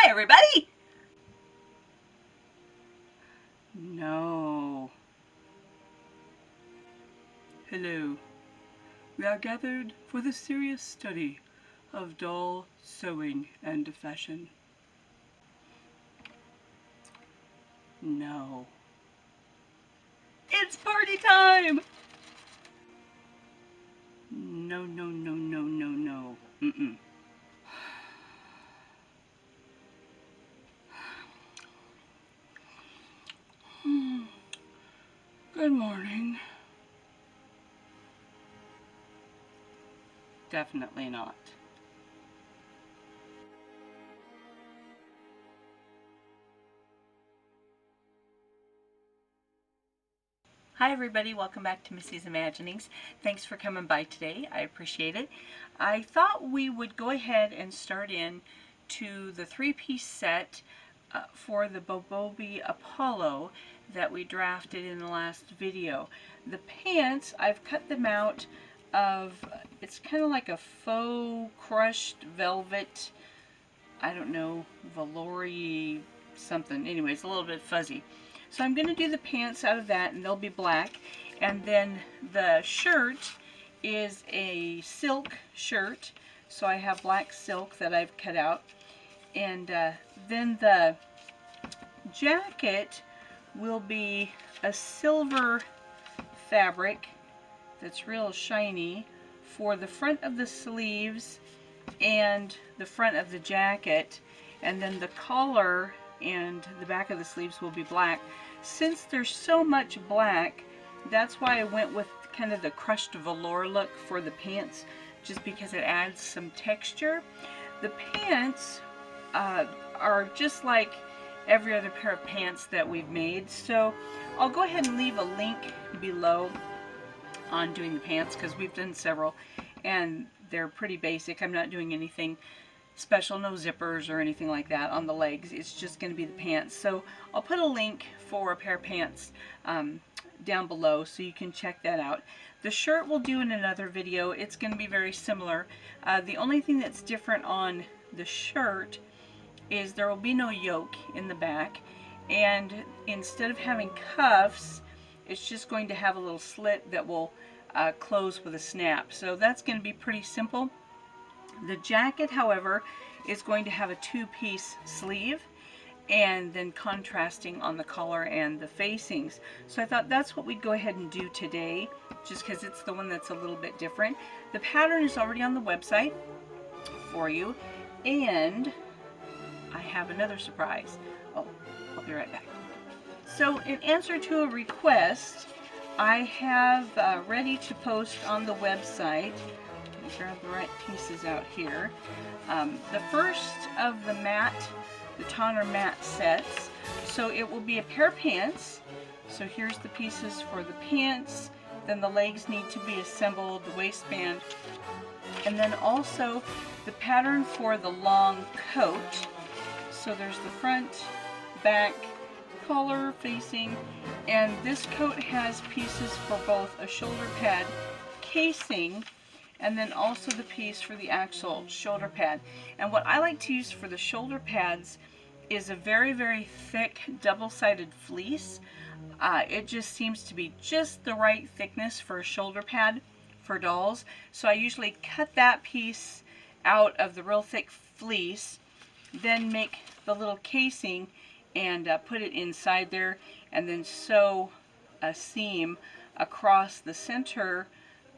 Hi, everybody! No. Hello. We are gathered for the serious study of doll sewing and fashion. No. It's party time! No, no, no, no, no, no. Mm-mm. Good morning. Definitely not. Hi everybody, welcome back to Missy's Imaginings. Thanks for coming by today. I appreciate it. I thought we would go ahead and start in to the three-piece set for the Bobobie Apollo that we drafted in the last video. The pants, I've cut them out of, it's kind of like a faux crushed velvet, I don't know, velour-y something. Anyway, it's a little bit fuzzy. So I'm going to do the pants out of that, and they'll be black. And then the shirt is a silk shirt. So I have black silk that I've cut out. And then the jacket will be a silver fabric that's real shiny for the front of the sleeves and the front of the jacket. And then the collar and the back of the sleeves will be black. Since there's so much black, that's why I went with kind of the crushed velour look for the pants, just because it adds some texture. The pants are just like every other pair of pants that we've made, so I'll go ahead and leave a link below on doing the pants, because we've done several and they're pretty basic. I'm not doing anything special, no zippers or anything like that on the legs. It's just going to be the pants. So I'll put a link for a pair of pants down below so you can check that out. The shirt we'll do in another video. It's going to be very similar. The only thing that's different on the shirt is there will be no yoke in the back, and instead of having cuffs, it's just going to have a little slit that will close with a snap. So that's going to be pretty simple. The jacket, however, is going to have a two-piece sleeve and then contrasting on the collar and the facings. So I thought that's what we'd go ahead and do today, just because it's the one that's a little bit different. The pattern is already on the website for you, and I have another surprise. Oh, I'll be right back. So in answer to a request, I have ready to post on the website. Grab the right pieces out here. The first of the Tonner matte sets. So it will be a pair of pants. So here's the pieces for the pants. Then the legs need to be assembled, the waistband. And then also the pattern for the long coat. So there's the front, back, collar, facing. And this coat has pieces for both a shoulder pad casing and then also the piece for the actual shoulder pad. And what I like to use for the shoulder pads is a very, very thick double-sided fleece. It just seems to be just the right thickness for a shoulder pad for dolls. So I usually cut that piece out of the real thick fleece, then make the little casing and put it inside there, and then sew a seam across the center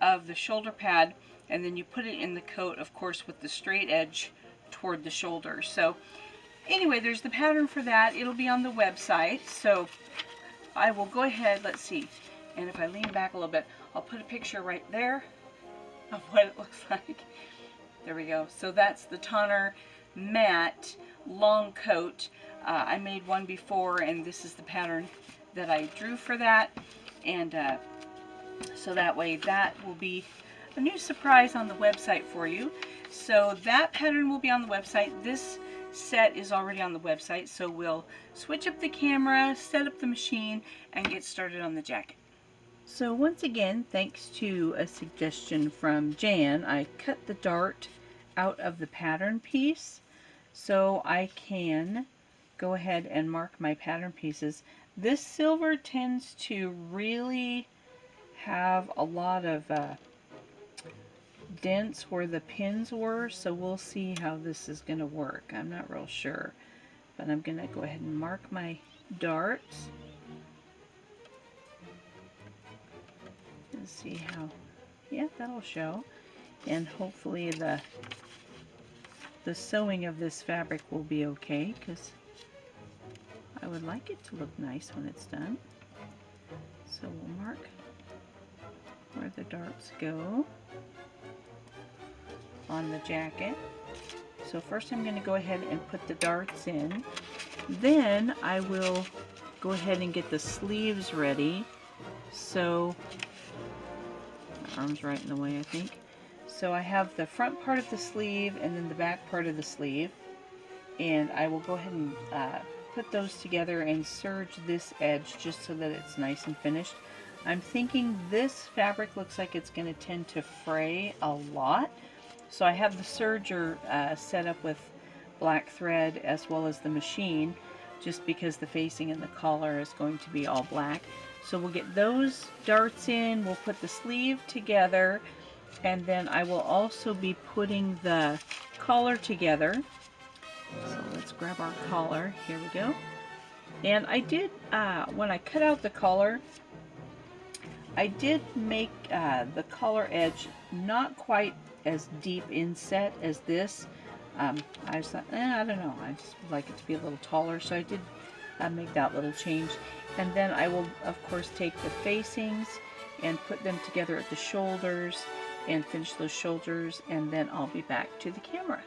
of the shoulder pad, and then you put it in the coat, of course, with the straight edge toward the shoulder. So anyway, there's the pattern for that. It'll be on the website. So I will go ahead, let's see, and if I lean back a little bit, I'll put a picture right there of what it looks like. There we go. So that's the Tonner matte long coat. I made one before, and this is the pattern that I drew for that. And so that way that will be a new surprise on the website for you. So that pattern will be on the website. This set is already on the website, so we'll switch up the camera, set up the machine, and get started on the jacket. So once again, thanks to a suggestion from Jan, I cut the dart out of the pattern piece so I can go ahead and mark my pattern pieces. This silver tends to really have a lot of dents where the pins were, so we'll see how this is going to work. I'm not real sure, but I'm going to go ahead and mark my darts and see how, yeah, that'll show. And hopefully the sewing of this fabric will be okay, because I would like it to look nice when it's done. So we'll mark where the darts go on the jacket. So first I'm going to go ahead and put the darts in. Then I will go ahead and get the sleeves ready. So my arm's right in the way, I think. So I have the front part of the sleeve and then the back part of the sleeve. And I will go ahead and put those together and serge this edge just so that it's nice and finished. I'm thinking this fabric looks like it's going to tend to fray a lot. So I have the serger set up with black thread as well as the machine, just because the facing and the collar is going to be all black. So we'll get those darts in, we'll put the sleeve together, and then I will also be putting the collar together. So let's grab our collar. Here we go. And I did, when I cut out the collar, I did make the collar edge not quite as deep inset as this. I just thought, I don't know, I just would like it to be a little taller, so I did make that little change. And then I will, of course, take the facings and put them together at the shoulders and finish those shoulders, and then I'll be back to the camera.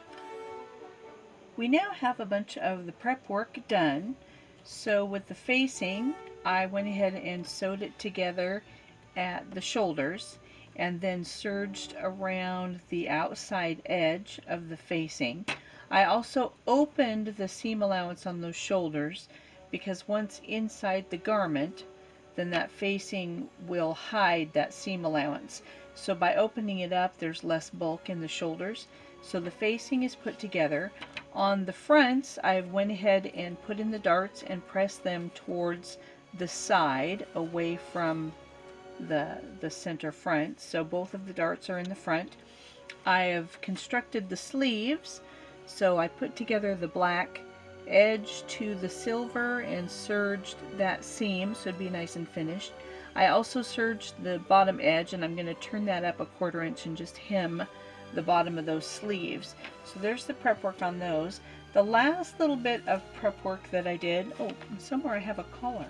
We now have a bunch of the prep work done. So with the facing, I went ahead and sewed it together at the shoulders and then serged around the outside edge of the facing. I also opened the seam allowance on those shoulders because once inside the garment, then that facing will hide that seam allowance. So by opening it up, there's less bulk in the shoulders. So the facing is put together. On the fronts, I went ahead and put in the darts and pressed them towards the side, away from the center front. So both of the darts are in the front. I have constructed the sleeves. So I put together the black edge to the silver and serged that seam so it'd be nice and finished. I also serged the bottom edge, and I'm going to turn that up 1/4 inch and just hem the bottom of those sleeves. So there's the prep work on those. The last little bit of prep work that I did, oh, and somewhere I have a collar.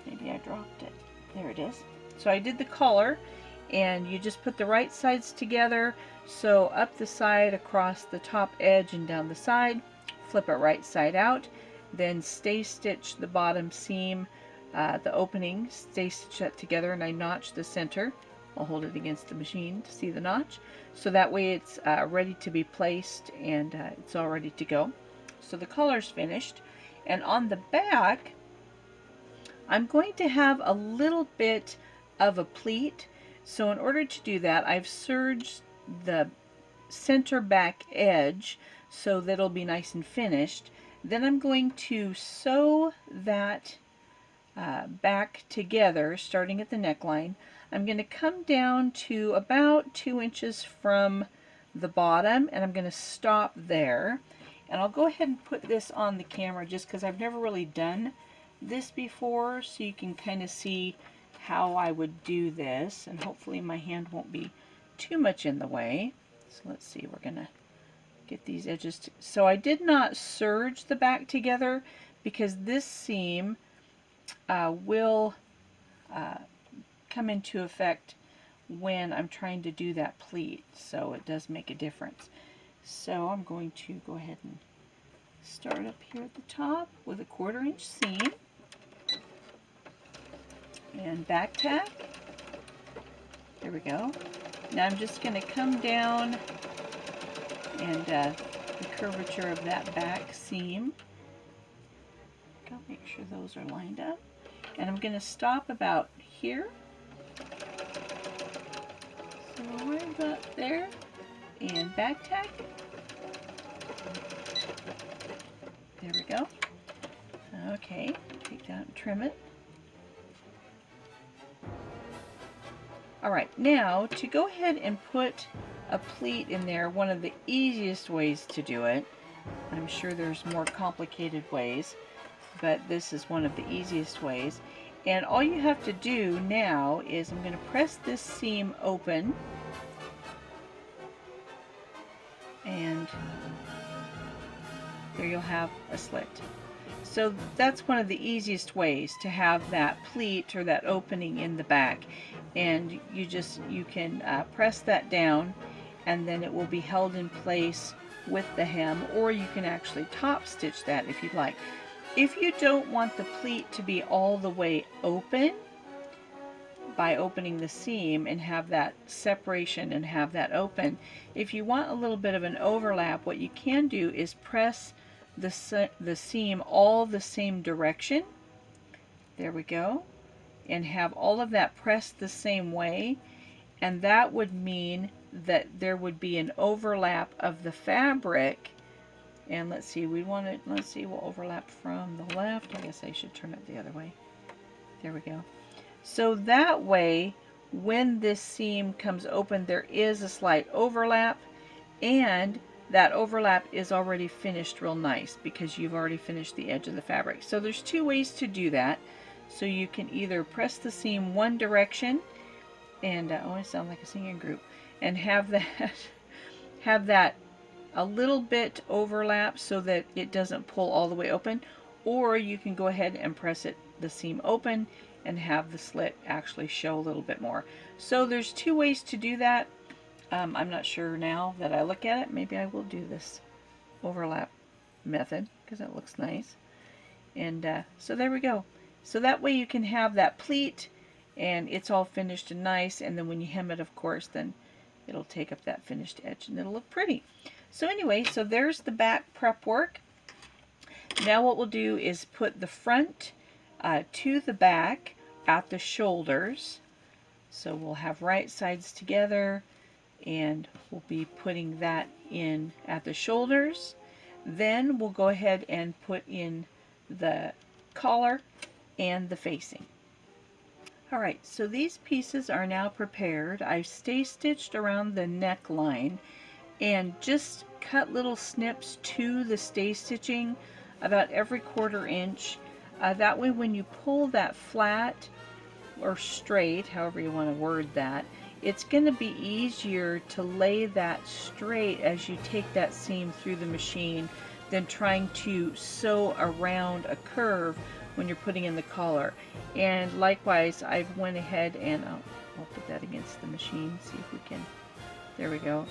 Maybe I dropped it. There it is. So I did the collar, and you just put the right sides together. So up the side, across the top edge, and down the side. Flip it right side out. Then stay stitch the bottom seam, the opening, stay stitch that together, and I notch the center. I'll hold it against the machine to see the notch. So that way it's ready to be placed, and it's all ready to go. So the collar's finished. And on the back, I'm going to have a little bit of a pleat. So in order to do that, I've serged the center back edge so that it'll be nice and finished. Then I'm going to sew that back together, starting at the neckline. I'm going to come down to about 2 inches from the bottom, and I'm going to stop there. And I'll go ahead and put this on the camera just because I've never really done this before, so you can kind of see how I would do this, and hopefully my hand won't be too much in the way. So let's see, we're going to get these edges. So I did not serge the back together because this seam will come into effect when I'm trying to do that pleat, so it does make a difference. So I'm going to go ahead and start up here at the top with a 1/4 inch seam and back tack. There we go. Now I'm just going to come down and the curvature of that back seam. Go make sure those are lined up. And I'm going to stop about here. So right about there. And back tack. There we go. Okay, take that and trim it. Alright, now to go ahead and put a pleat in there, one of the easiest ways to do it, I'm sure there's more complicated ways, but this is one of the easiest ways. And all you have to do now is I'm going to press this seam open, and there you'll have a slit. So that's one of the easiest ways to have that pleat or that opening in the back. And you can press that down, and then it will be held in place with the hem, or you can actually top stitch that if you'd like. If you don't want the pleat to be all the way open, by opening the seam and have that separation and have that open, if you want a little bit of an overlap, what you can do is press the seam all the same direction. There we go. And have all of that pressed the same way, and that would mean that there would be an overlap of the fabric. And let's see, we'll overlap from the left. I guess I should turn it the other way. There we go. So that way, when this seam comes open, there is a slight overlap, and that overlap is already finished real nice because you've already finished the edge of the fabric. So there's two ways to do that. So you can either press the seam one direction, and oh, I sound like a singing group, and have that a little bit overlap so that it doesn't pull all the way open, or you can go ahead and press the seam open and have the slit actually show a little bit more. So there's two ways to do that. I'm not sure now that I look at it. Maybe I will do this overlap method because it looks nice. And so there we go. So that way you can have that pleat and it's all finished and nice, and then when you hem it, of course, then it'll take up that finished edge and it'll look pretty. So anyway, so there's the back prep work. Now what we'll do is put the front to the back at the shoulders. So we'll have right sides together, and we'll be putting that in at the shoulders. Then we'll go ahead and put in the collar and the facing. Alright, so these pieces are now prepared. I've stay stitched around the neckline and just cut little snips to the stay stitching about every 1/4 inch. That way when you pull that flat or straight, however you want to word that, it's going to be easier to lay that straight as you take that seam through the machine than trying to sew around a curve when you're putting in the collar. And likewise, I've went ahead and I'll put that against the machine, see if we can, there we go,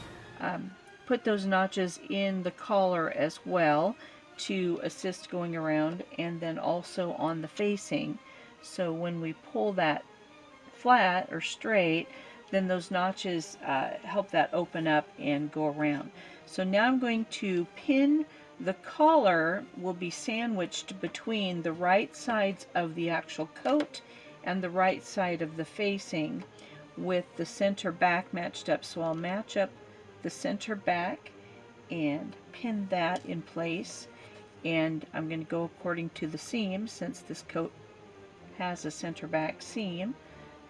put those notches in the collar as well to assist going around, and then also on the facing. So when we pull that flat or straight, then those notches help that open up and go around. So now I'm going to pin. The collar will be sandwiched between the right sides of the actual coat and the right side of the facing with the center back matched up. So I'll match up the center back and pin that in place, and I'm going to go according to the seam since this coat has a center back seam.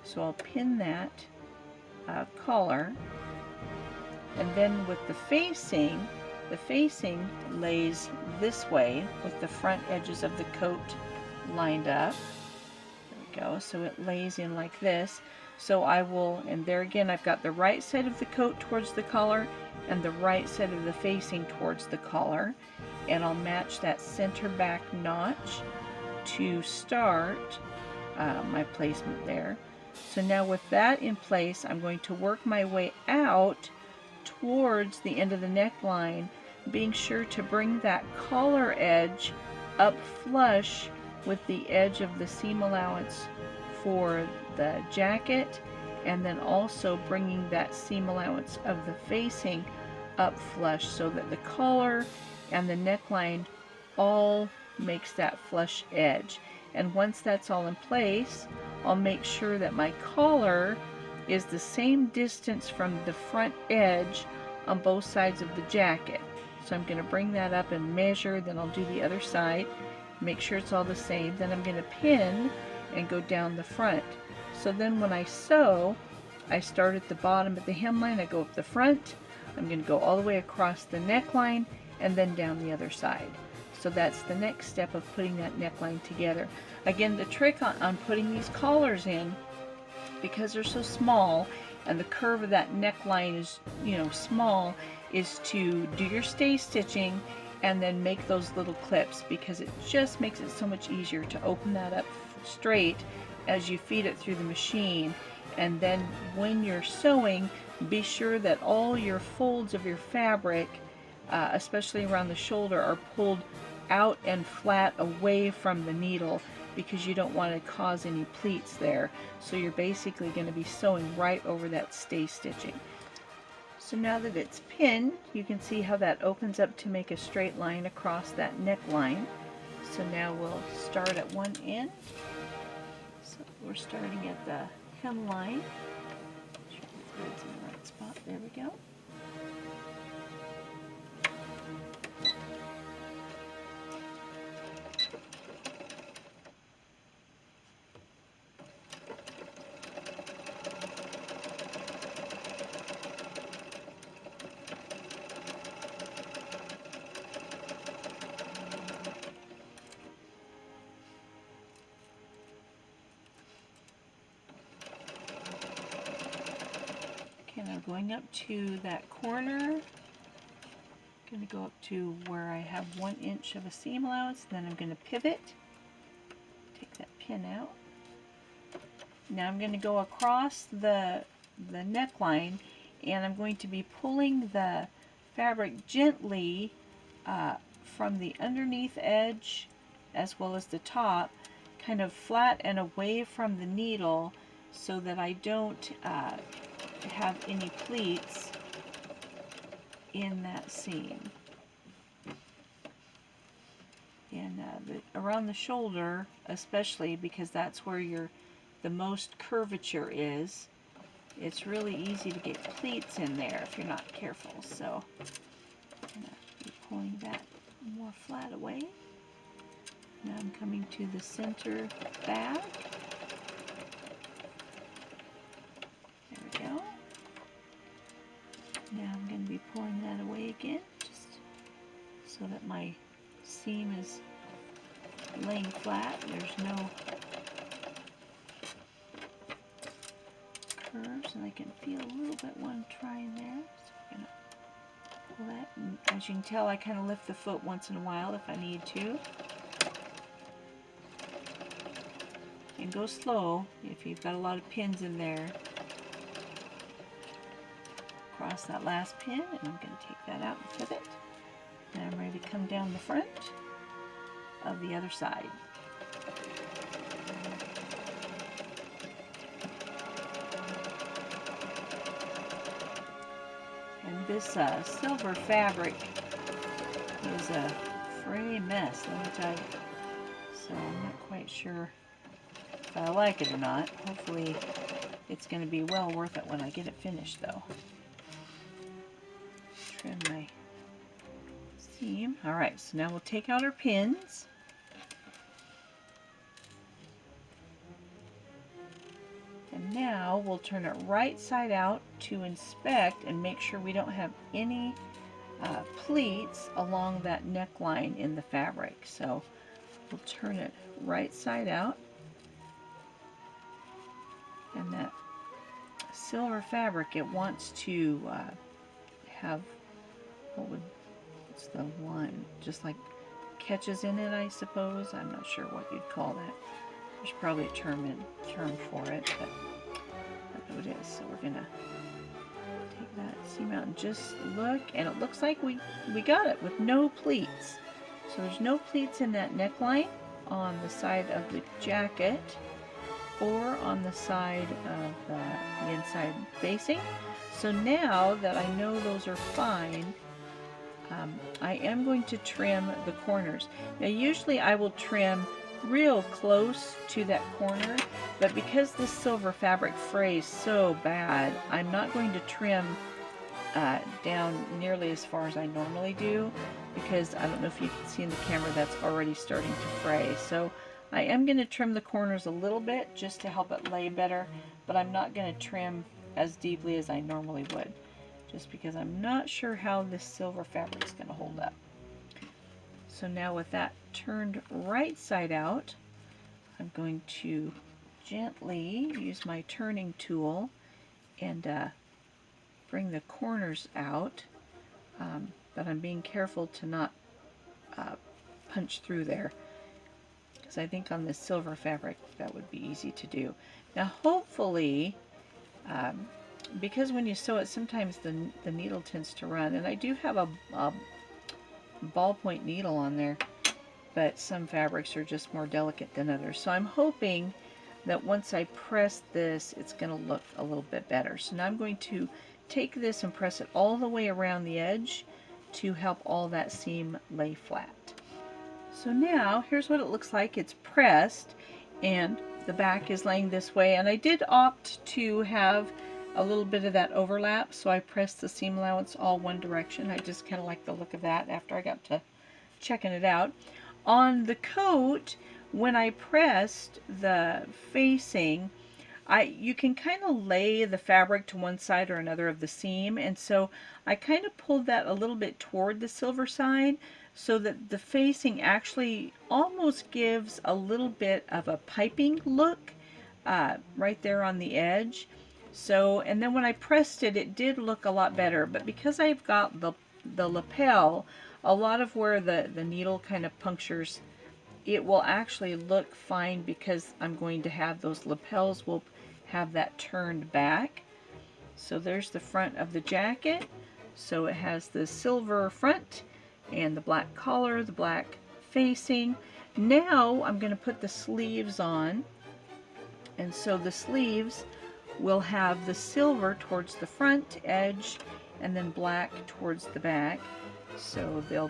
So I'll pin that collar, and then with the facing lays this way with the front edges of the coat lined up. There we go. So it lays in like this. So I will, and there again I've got the right side of the coat towards the collar and the right side of the facing towards the collar, and I'll match that center back notch to start my placement there. So now with that in place, I'm going to work my way out towards the end of the neckline, being sure to bring that collar edge up flush with the edge of the seam allowance for the jacket, and then also bringing that seam allowance of the facing up flush so that the collar and the neckline all makes that flush edge. And once that's all in place, I'll make sure that my collar is the same distance from the front edge on both sides of the jacket. So I'm going to bring that up and measure, then I'll do the other side, make sure it's all the same. Then I'm going to pin and go down the front. So then when I sew, I start at the bottom at the hemline, I go up the front, I'm going to go all the way across the neckline and then down the other side. So that's the next step of putting that neckline together. Again, the trick on putting these collars in, because they're so small and the curve of that neckline is, you know, small, is to do your stay stitching and then make those little clips, because it just makes it so much easier to open that up straight as you feed it through the machine. And then when you're sewing, be sure that all your folds of your fabric, especially around the shoulder, are pulled out and flat away from the needle, because you don't want to cause any pleats there. So you're basically going to be sewing right over that stay stitching. So now that it's pinned, you can see how that opens up to make a straight line across that neckline. So now we'll start at one end. So we're starting at the hemline. Make sure the thread's in the right spot. There we go. Okay, now going up to that corner, I'm going to go up to where I have 1 inch of a seam allowance, then I'm going to pivot, take that pin out. Now I'm going to go across the neckline, and I'm going to be pulling the fabric gently from the underneath edge as well as the top, kind of flat and away from the needle, so that I don't have any pleats in that seam. And around the shoulder especially, because that's where the most curvature is, it's really easy to get pleats in there if you're not careful. So I'm going to be pulling that more flat away. Now I'm coming to the center back. There we go. Now I'm going to be pulling that away again, just so that my seam is laying flat. There's no curves, and I can feel a little bit one trying there. So I'm going to pull that, and as you can tell, I kind of lift the foot once in a while if I need to. And go slow if you've got a lot of pins in there. Cross that last pin, and I'm going to take that out and pivot. Now I'm ready to come down the front of the other side. And this silver fabric is a fray mess, let me tell you. So I'm not quite sure if I like it or not. Hopefully it's going to be well worth it when I get it finished, though. Trim my seam. Alright, so now we'll take out our pins. And now we'll turn it right side out to inspect and make sure we don't have any pleats along that neckline in the fabric. So we'll turn it right side out. And that silver fabric, it wants to have, what's the one, just like catches in it, I suppose. I'm not sure what you'd call that. There's probably a term for it, but that's what it is. So we're gonna take that seam out and just look, and it looks like we got it with no pleats. So there's no pleats in that neckline on the side of the jacket or on the side of the inside facing. So now that I know those are fine, I am going to trim the corners. Now usually I will trim real close to that corner, but because this silver fabric frays so bad, I'm not going to trim down nearly as far as I normally do, because I don't know if you can see in the camera, that's already starting to fray. So I am going to trim the corners a little bit just to help it lay better, but I'm not going to trim as deeply as I normally would, just because I'm not sure how this silver fabric is going to hold up. So now with that turned right side out, I'm going to gently use my turning tool and bring the corners out, but I'm being careful to not punch through there, because I think on this silver fabric that would be easy to do. Now hopefully, because when you sew it, sometimes the needle tends to run, and I do have a ballpoint needle on there, but some fabrics are just more delicate than others. So I'm hoping that once I press this, it's going to look a little bit better. So now I'm going to take this and press it all the way around the edge to help all that seam lay flat. So now here's what it looks like. It's pressed and the back is laying this way, and I did opt to have a little bit of that overlap, so I pressed the seam allowance all one direction. I just kind of like the look of that after I got to checking it out. On the coat, when I pressed the facing, you can kind of lay the fabric to one side or another of the seam, and so I kind of pulled that a little bit toward the silver side so that the facing actually almost gives a little bit of a piping look right there on the edge. So, and then when I pressed it, it did look a lot better, but because I've got the lapel, a lot of where the needle kind of punctures, it will actually look fine because I'm going to have those lapels will have that turned back. So there's the front of the jacket. So it has the silver front and the black collar, the black facing. Now I'm going to put the sleeves on, and so the sleeves will have the silver towards the front edge and then black towards the back. So they'll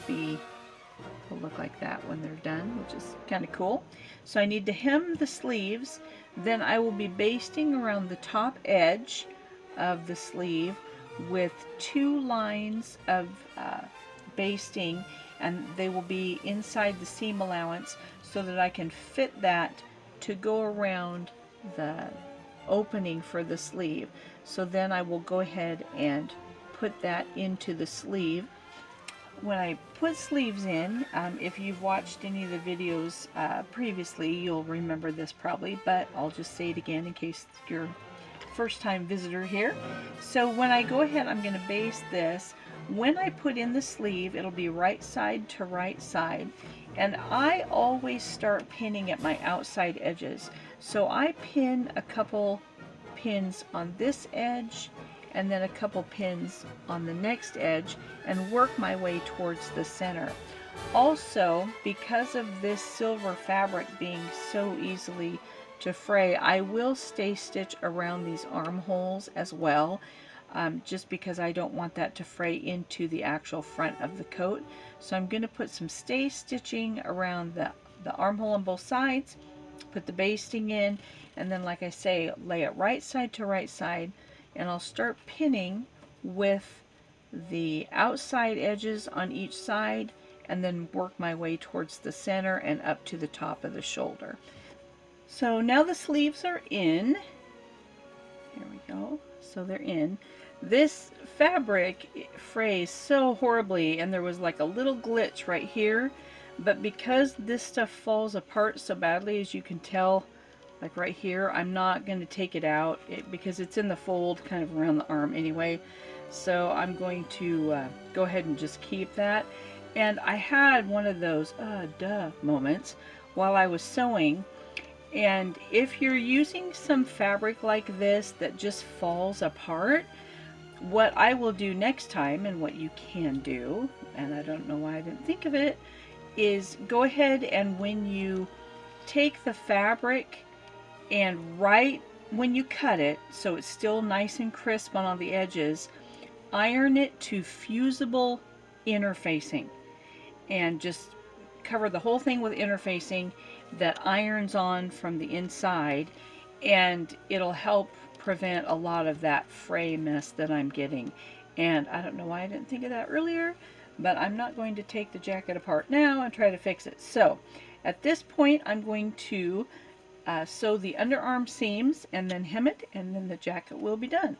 look like that when they're done, which is kind of cool. So I need to hem the sleeves, then I will be basting around the top edge of the sleeve with 2 lines of basting, and they will be inside the seam allowance so that I can fit that to go around the opening for the sleeve. So then I will go ahead and put that into the sleeve. When I put sleeves in, if you've watched any of the videos previously, you'll remember this probably, but I'll just say it again in case you're first time visitor here. So when I go ahead, I'm going to base this. When I put in the sleeve, it'll be right side to right side, and I always start pinning at my outside edges. So I pin a couple pins on this edge and then a couple pins on the next edge and work my way towards the center. Also, because of this silver fabric being so easily to fray, I will stay stitch around these armholes as well, just because I don't want that to fray into the actual front of the coat. So I'm going to put some stay stitching around the armhole on both sides, put the basting in, and then, like I say, lay it right side to right side, and I'll start pinning with the outside edges on each side and then work my way towards the center and up to the top of the shoulder. So now the sleeves are in. Here we go. So they're in. This fabric frays so horribly, and there was like a little glitch right here, but because this stuff falls apart so badly, as you can tell, like right here, I'm not going to take it out because it's in the fold kind of around the arm anyway. So I'm going to go ahead and just keep that. And I had one of those moments while I was sewing. And if you're using some fabric like this that just falls apart, what I will do next time, and what you can do, and I don't know why I didn't think of it, is go ahead and when you take the fabric and right when you cut it, so it's still nice and crisp on all the edges, iron it to fusible interfacing, and just cover the whole thing with interfacing that irons on from the inside, and it'll help prevent a lot of that fray mess that I'm getting. And I don't know why I didn't think of that earlier, but I'm not going to take the jacket apart now and try to fix it. So at this point, I'm going to sew the underarm seams and then hem it, and then the jacket will be done.